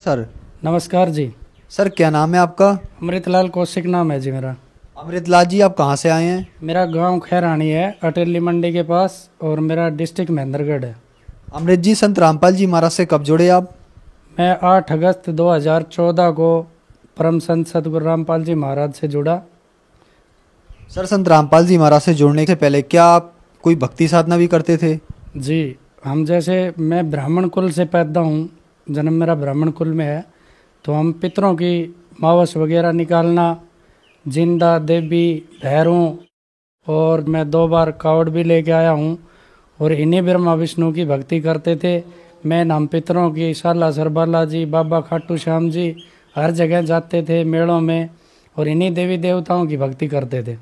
Sir. नमस्कार जी। Sir क्या नाम है आपका? अमृतलाल कौशिक नाम है जी मेरा। अमृतलाल जी, आप कहाँ से आए हैं? मेरा गांव खैरानी है, अटेली मंडी के पास, और मेरा डिस्ट्रिक्ट महेंद्रगढ़ है। अमृत जी, संत रामपाल जी महाराज से कब जुड़े आप? मैं 8 अगस्त 2014 को परम संत सतगुरु रामपाल जी महाराज से जुड़ा। सर, संत रामपाल जी महाराज से जुड़ने से पहले क्या आप कोई भक्ति साधना भी करते थे? जी, हम जैसे मैं ब्राह्मण कुल से पैदा हूँ, जन्म मेरा ब्राह्मण कुल में है, तो हम पितरों की मावस वगैरह निकालना, जिंदा देवी भैरों, और मैं 2 बार कावड़ भी लेके आया हूँ, और इन्हीं ब्रह्मा विष्णु की भक्ति करते थे। मैं नाम पितरों की साला सरबाला जी, बाबा खाटू श्याम जी, हर जगह जाते थे मेलों में, और इन्हीं देवी देवताओं की भक्ति करते थे।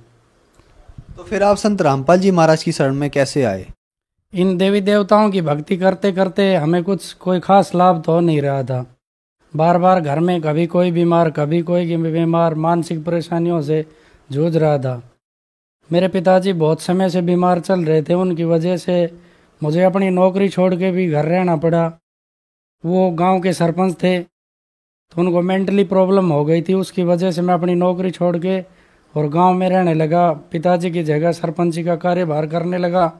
तो फिर आप संत रामपाल जी महाराज की शरण में कैसे आए? इन देवी देवताओं की भक्ति करते करते हमें कुछ कोई खास लाभ तो हो नहीं रहा था। बार बार घर में कभी कोई बीमार, कभी कोई बीमार, मानसिक परेशानियों से जूझ रहा था। मेरे पिताजी बहुत समय से बीमार चल रहे थे, उनकी वजह से मुझे अपनी नौकरी छोड़ के भी घर रहना पड़ा। वो गांव के सरपंच थे, तो उनको मेंटली प्रॉब्लम हो गई थी, उसकी वजह से मैं अपनी नौकरी छोड़ के और गांव में रहने लगा। पिताजी की जगह सरपंची का कार्यभार करने लगा।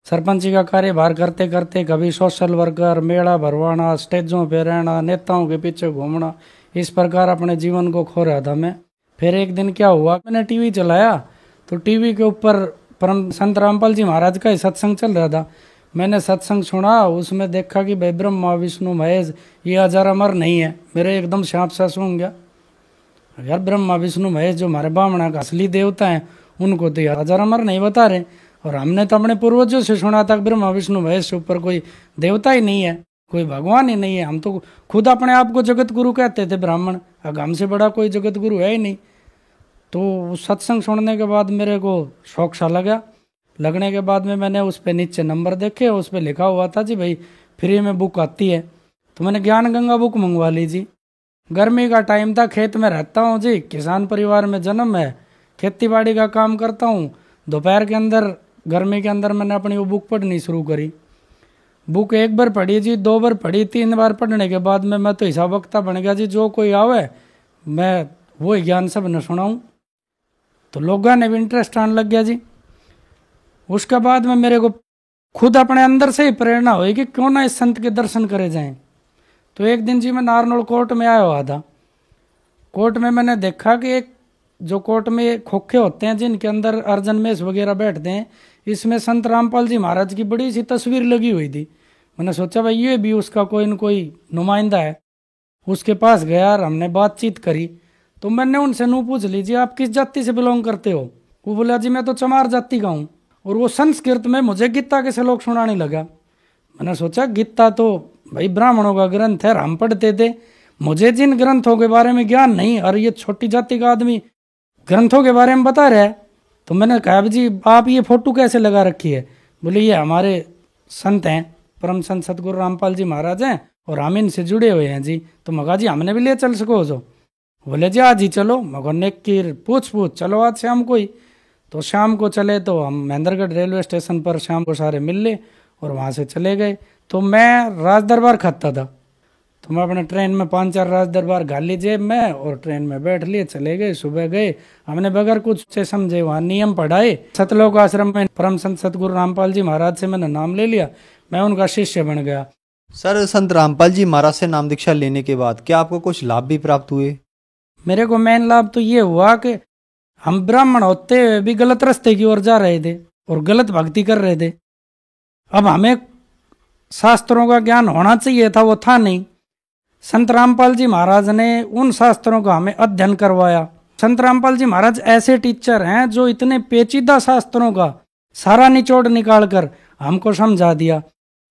सरपंची का कार्यभार करते करते कभी सोशल वर्कर, मेला भरवाना, स्टेजों पे रहना, नेताओं के पीछे घूमना, इस प्रकार अपने जीवन को खो रहा था मैं। फिर एक दिन क्या हुआ, मैंने टीवी चलाया तो टीवी के ऊपर परम संत रामपाल जी महाराज का ही सत्संग चल रहा था। मैंने सत्संग सुना, उसमें देखा कि भाई ब्रह्मा विष्णु महेश ये अजर अमर नहीं है। मेरे एकदम सांप सा सूंघ गया। यार, ब्रह्मा विष्णु महेश जो हमारे ब्राह्मण का असली देवता है, उनको तो यार अजर अमर नहीं बता रहे। और हमने तो अपने पूर्वजों से सुना था कि ब्रह्मा विष्णु महेश से ऊपर कोई देवता ही नहीं है, कोई भगवान ही नहीं है। हम तो खुद अपने आप को जगत गुरु कहते थे ब्राह्मण, अगर हमसे बड़ा कोई जगत गुरु है ही नहीं। तो उस सत्संग सुनने के बाद मेरे को शौक सा लगा। लगने के बाद में मैंने उस पर नीचे नंबर देखे, उस पर लिखा हुआ था जी भाई फ्री में बुक आती है। तो मैंने ज्ञान गंगा बुक मंगवा ली जी। गर्मी का टाइम था, खेत में रहता हूँ जी, किसान परिवार में जन्म है, खेती बाड़ी का काम करता हूँ। दोपहर के अंदर, गर्मी के अंदर मैंने अपनी वो बुक पढ़नी शुरू करी। बुक 1 बार पढ़ी जी, 2 बार पढ़ी, 3 बार पढ़ने के बाद में मैं तो हिसाब वक्ता बन गया जी। जो कोई आवे मैं वो ज्ञान सब न सुनाऊँ। तो लोगों ने भी इंटरेस्ट आने लग गया जी। उसके बाद में मेरे को खुद अपने अंदर से ही प्रेरणा हुई कि क्यों ना इस संत के दर्शन करे जाएं। तो एक दिन जी मैं नारनौल कोर्ट में आया हुआ था। कोर्ट में मैंने देखा कि एक जो कोर्ट में खोखे होते हैं जिनके अंदर अर्जन मेष वगैरह बैठते हैं, इसमें संत रामपाल जी महाराज की बड़ी सी तस्वीर लगी हुई थी। मैंने सोचा भाई ये भी उसका कोई न कोई नुमाइंदा है। उसके पास गया और हमने बातचीत करी। तो मैंने उनसे नू पूछ लीजिए आप किस जाति से बिलोंग करते हो। वो बोला जी मैं तो चमार जाति का हूँ। और वो संस्कृत में मुझे गीता के श्लोक सुनाने लगा। मैंने सोचा गीता तो भाई ब्राह्मणों का ग्रंथ है, हम पढ़ते थे, मुझे जिन ग्रंथों के बारे में ज्ञान नहीं, और ये छोटी जाति का आदमी ग्रंथों के बारे में बता रहा है। तो मैंने कहा जी आप ये फोटो कैसे लगा रखी है। बोले ये हमारे संत हैं, परम संत सतगुरु रामपाल जी महाराज हैं, और हम इनसे जुड़े हुए हैं जी। तो मगा जी हमने भी ले चल सको जो। बोले जी आज ही चलो। मगर नेक की पूछ चलो आज शाम को ही। तो शाम को चले, तो हम महेंद्रगढ़ रेलवे स्टेशन पर शाम को सारे मिल ले और वहाँ से चले गए। तो मैं राज दरबार खाता था, तो मैं अपने ट्रेन में 5-4 राज दरबार गाली जेब में, और ट्रेन में बैठ लिए चले गए। सुबह गए, हमने बगैर कुछ से समझे वहाँ नियम पढ़ाए। सतलोक आश्रम में परम संत सतगुरु रामपाल जी महाराज से मैंने नाम ले लिया, मैं उनका शिष्य बन गया। सर, संत रामपाल जी महाराज से नाम दीक्षा लेने के बाद क्या आपको कुछ लाभ भी प्राप्त हुए? मेरे को मेन लाभ तो ये हुआ कि हम ब्राह्मण होते हुए भी गलत रास्ते की ओर जा रहे थे और गलत भक्ति कर रहे थे। अब हमें शास्त्रों का ज्ञान होना चाहिए था, वो था नहीं। संत रामपाल जी महाराज ने उन शास्त्रों का हमें अध्ययन करवाया। संत रामपाल जी महाराज ऐसे टीचर हैं जो इतने पेचीदा शास्त्रों का सारा निचोड़ निकाल कर हमको समझा दिया।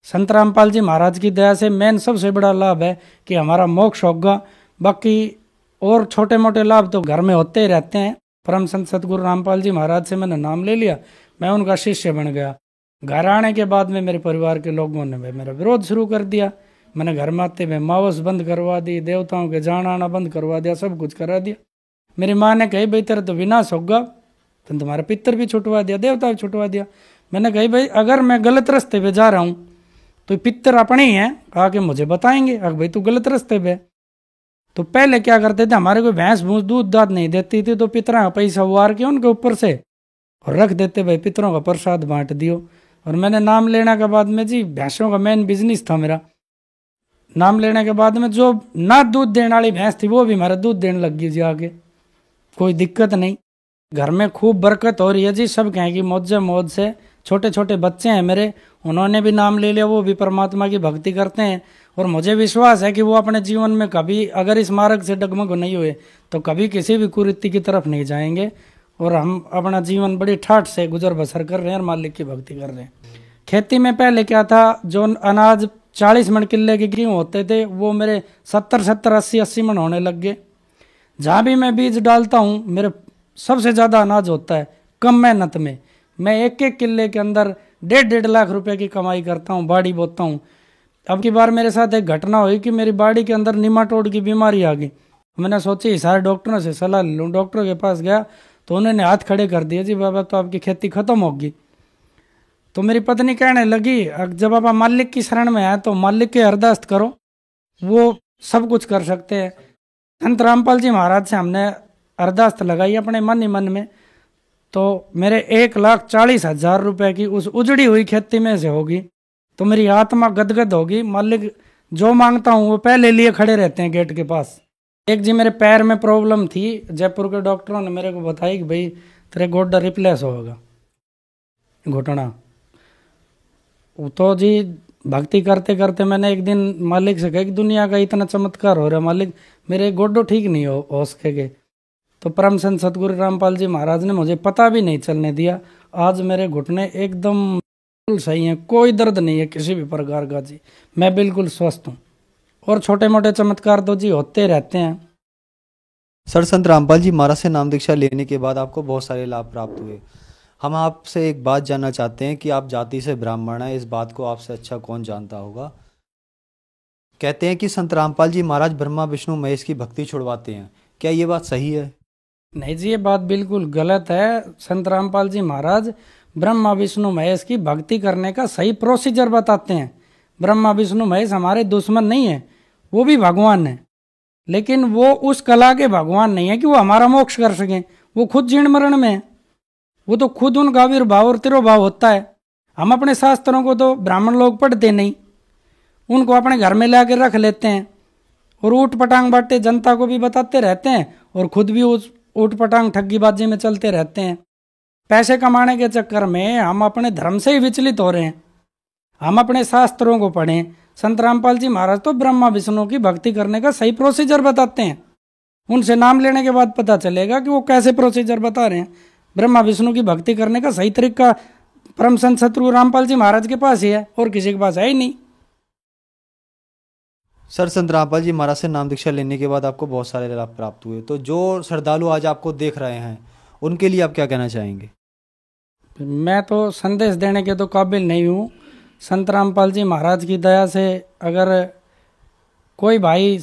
संत रामपाल जी महाराज की दया से मेन सबसे बड़ा लाभ है कि हमारा मोक्ष होगा। बाकी और छोटे मोटे लाभ तो घर में होते ही रहते हैं। परम संत सतगुरु रामपाल जी महाराज से मैंने नाम ले लिया, मैं उनका शिष्य बन गया। घर आने के बाद में मेरे परिवार के लोगों ने मेरा विरोध शुरू कर दिया। मैंने घर में आते में मावस बंद करवा दी, देवताओं के जाना आना बंद करवा दिया, सब कुछ करा दिया। मेरी माँ ने कही भाई तेरा तो विनाश होगा, तो तुम्हारा पितर भी छुटवा दिया, देवता भी छुटवा दिया। मैंने कही भाई अगर मैं गलत रास्ते पे जा रहा हूँ तो पितर अपने ही हैं, आके मुझे बताएंगे अगर भाई तू गलत रास्ते पे। तो पहले क्या करते थे, हमारे कोई भैंस भूस दूध दाद नहीं देती थी, तो पितरों का पैसा उवार के उनके ऊपर से और रख देते, भाई पितरों का प्रसाद बांट दियो। और मैंने नाम लेने के बाद में जी, भैंसों का मेन बिजनेस था मेरा। नाम लेने के बाद में जो ना दूध देने वाली भैंस थी वो भी हमारा दूध देने लग गई जी आगे, कोई दिक्कत नहीं। घर में खूब बरकत हो रही है जी, सब कहें कि मौज मौज से। छोटे छोटे बच्चे हैं मेरे, उन्होंने भी नाम ले लिया, वो भी परमात्मा की भक्ति करते हैं। और मुझे विश्वास है कि वो अपने जीवन में कभी अगर इस मार्ग से डगमग नहीं हुए तो कभी किसी भी कुरीति की तरफ नहीं जाएंगे। और हम अपना जीवन बड़ी ठाठ से गुजर बसर कर रहे हैं और मालिक की भक्ति कर रहे हैं। खेती में पहले क्या था, जो अनाज 40 मन किले के गेहूँ होते थे वो मेरे 70 80 मन होने लग गए। जहाँ भी मैं बीज डालता हूँ मेरे सबसे ज़्यादा अनाज होता है कम मेहनत में। मैं एक एक किले के अंदर 1.5 लाख रुपए की कमाई करता हूँ, बाड़ी बोता हूँ। अब की बार मेरे साथ एक घटना हुई कि मेरी बाड़ी के अंदर निमाटोड की बीमारी आ गई। मैंने सोची सारे डॉक्टरों से सलाह ले लूँ। डॉक्टरों के पास गया तो उन्होंने हाथ खड़े कर दिए, जी बाबा तो आपकी खेती खत्म होगी। तो मेरी पत्नी कहने लगी, जब आप मालिक की शरण में आए तो मालिक के अरदास करो, वो सब कुछ कर सकते हैं। संत रामपाल जी महाराज से हमने अरदास लगाई अपने मन ही मन में, तो मेरे 1,40,000 रुपए की उस उजड़ी हुई खेती में से होगी। तो मेरी आत्मा गदगद होगी। मालिक जो मांगता हूँ वो पहले लिए खड़े रहते हैं गेट के पास। एक जी मेरे पैर में प्रॉब्लम थी, जयपुर के डॉक्टरों ने मेरे को बताई कि भाई तेरे गोड्डा रिप्लेस होगा, घुटना। तो जी भक्ति करते करते मैंने एक दिन मालिक से कहा कि दुनिया का इतना चमत्कार हो रहा है मालिक, मेरे गोड्डो ठीक नहीं हो सकेगे। तो परम संत सतगुरु रामपाल जी महाराज ने मुझे पता भी नहीं चलने दिया। आज मेरे घुटने एकदम बिल्कुल सही हैं, कोई दर्द नहीं है किसी भी प्रकार का जी, मैं बिल्कुल स्वस्थ हूँ। और छोटे मोटे चमत्कार तो जी होते रहते हैं। सर, संत रामपाल जी महाराज से नाम दीक्षा लेने के बाद आपको बहुत सारे लाभ प्राप्त हुए। हम आपसे एक बात जानना चाहते हैं कि आप जाति से ब्राह्मण हैं, इस बात को आपसे अच्छा कौन जानता होगा। कहते हैं कि संत रामपाल जी महाराज ब्रह्मा विष्णु महेश की भक्ति छुड़वाते हैं, क्या ये बात सही है? नहीं जी, ये बात बिल्कुल गलत है। संत रामपाल जी महाराज ब्रह्मा विष्णु महेश की भक्ति करने का सही प्रोसीजर बताते हैं। ब्रह्मा विष्णु महेश हमारे दुश्मन नहीं है, वो भी भगवान है, लेकिन वो उस कला के भगवान नहीं है कि वो हमारा मोक्ष कर सकें। वो खुद जीर्ण मरण में है, वो तो खुद उनका आविर्भाव और तिरोभाव होता है। हम अपने शास्त्रों को तो ब्राह्मण लोग पढ़ते नहीं, उनको अपने घर में ला रख लेते हैं और ऊट पटांग बांटे जनता को भी बताते रहते हैं और खुद भी उस ऊट पटांग ठग्गीबाजी में चलते रहते हैं। पैसे कमाने के चक्कर में हम अपने धर्म से ही विचलित हो रहे हैं। हम अपने शास्त्रों को पढ़ें। संत रामपाल जी महाराज तो ब्रह्मा विष्णु की भक्ति करने का सही प्रोसीजर बताते हैं। उनसे नाम लेने के बाद पता चलेगा कि वो कैसे प्रोसीजर बता रहे हैं। ब्रह्मा विष्णु की भक्ति करने का सही तरीका परम संत सतगुरु रामपाल जी महाराज के पास ही है, और किसी के पास है ही नहीं। सर, संत रामपाल जी महाराज से नाम दीक्षा लेने के बाद आपको बहुत सारे लाभ प्राप्त हुए, तो जो श्रद्धालु आज आपको देख रहे हैं उनके लिए आप क्या कहना चाहेंगे? मैं तो संदेश देने के तो काबिल नहीं हूँ। संत रामपाल जी महाराज की दया से अगर कोई भाई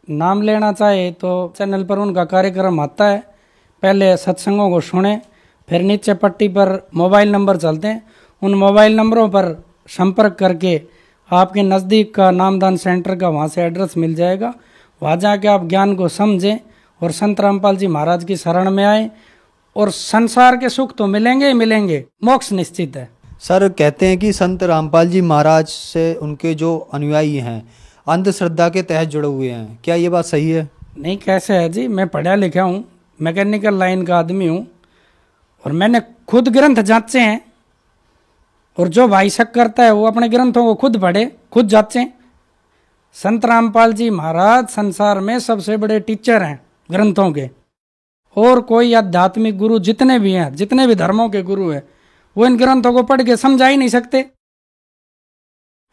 नाम लेना चाहे तो चैनल पर उनका कार्यक्रम आता है। पहले सत्संगों को सुने, फिर नीचे पट्टी पर मोबाइल नंबर चलते हैं, उन मोबाइल नंबरों पर संपर्क करके आपके नज़दीक का नामदान सेंटर का वहाँ से एड्रेस मिल जाएगा। वहाँ जाके आप ज्ञान को समझें और संत रामपाल जी महाराज की शरण में आए, और संसार के सुख तो मिलेंगे ही मिलेंगे, मोक्ष निश्चित है। सर, कहते हैं कि संत रामपाल जी महाराज से उनके जो अनुयायी हैं अंधश्रद्धा के तहत जुड़े हुए हैं, क्या ये बात सही है? नहीं, कैसे है जी, मैं पढ़ा लिखा हूँ, मैकेनिकल लाइन का आदमी हूँ, और मैंने खुद ग्रंथ जांचे हैं। और जो भाई शक करता है वो अपने ग्रंथों को खुद पढ़े, खुद जांचे। संत रामपाल जी महाराज संसार में सबसे बड़े टीचर हैं ग्रंथों के, और कोई आध्यात्मिक गुरु जितने भी हैं, जितने भी धर्मों के गुरु हैं, वो इन ग्रंथों को पढ़ के समझा ही नहीं सकते।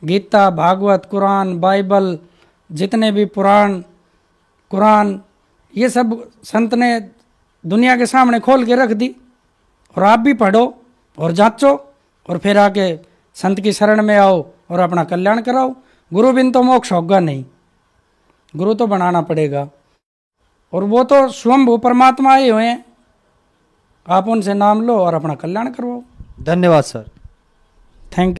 गीता, भागवत, कुरान, बाइबल, जितने भी पुराण, कुरान, ये सब संत ने दुनिया के सामने खोल के रख दी। और आप भी पढ़ो और जांचो, और फिर आके संत की शरण में आओ और अपना कल्याण कराओ। गुरु बिन तो मोक्ष होगा नहीं, गुरु तो बनाना पड़ेगा, और वो तो स्वयं परमात्मा आए हुए हैं। आप उनसे नाम लो और अपना कल्याण करवाओ। धन्यवाद सर। Thank you.